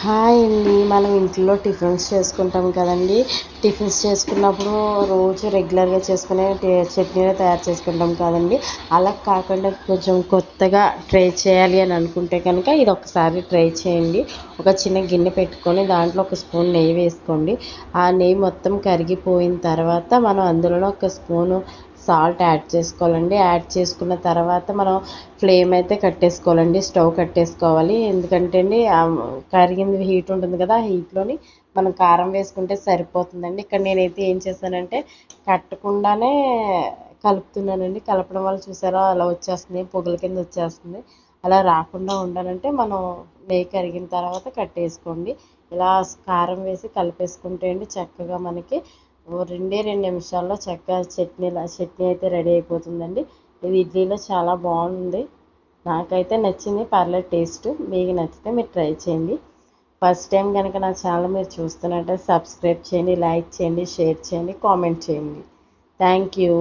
Hi అండి. మనం ఇంట్లో టిఫిన్స్ చేసుకుంటాం కదండి. టిఫిన్స్ చేసుకున్నప్పుడు రోజు రెగ్యులర్గా చేసుకునే చట్నీలు తయారు చేసుకుంటాం కదండి. అలా కాకుండా కొంచెం కొత్తగా ట్రై చేయాలి అని అనుకుంటే కనుక ఇది ఒకసారి ట్రై చేయండి. ఒక చిన్న గిన్నె పెట్టుకొని దాంట్లో ఒక స్పూన్ నెయ్యి వేసుకోండి. ఆ నెయ్యి మొత్తం కరిగిపోయిన తర్వాత మనం అందులో ఒక స్పూను సాల్ట్ యాడ్ చేసుకోవాలండి. యాడ్ చేసుకున్న తర్వాత మనం ఫ్లేమ్ అయితే కట్టేసుకోవాలండి, స్టవ్ కట్టేసుకోవాలి. ఎందుకంటే అండి కరిగింది హీట్ ఉంటుంది కదా, ఆ హీట్లోని మనం కారం వేసుకుంటే సరిపోతుందండి. ఇక్కడ నేనైతే ఏం చేశానంటే కట్టకుండానే కలుపుతున్నానండి. కలపడం వల్ల చూసారా అలా వచ్చేస్తుంది, పొగల కింద వచ్చేస్తుంది. అలా రాకుండా ఉండాలంటే మనం నెయ్యి కరిగిన తర్వాత కట్టేసుకోండి. ఇలా కారం వేసి కలిపేసుకుంటే అండి చక్కగా మనకి రెండే 2 నిమిషాల్లో చక్కగా చట్నీ అయితే రెడీ అయిపోతుందండి. ఇది ఇడ్లీలో చాలా బాగుంది. నాకైతే నచ్చింది, పర్లేదు టేస్ట్. మీకు నచ్చితే మీరు ట్రై చేయండి. ఫస్ట్ టైం కనుక నా ఛానల్ మీరు చూస్తున్నట్టే సబ్స్క్రైబ్ చేయండి, లైక్ చేయండి, షేర్ చేయండి, కామెంట్ చేయండి. Thank you.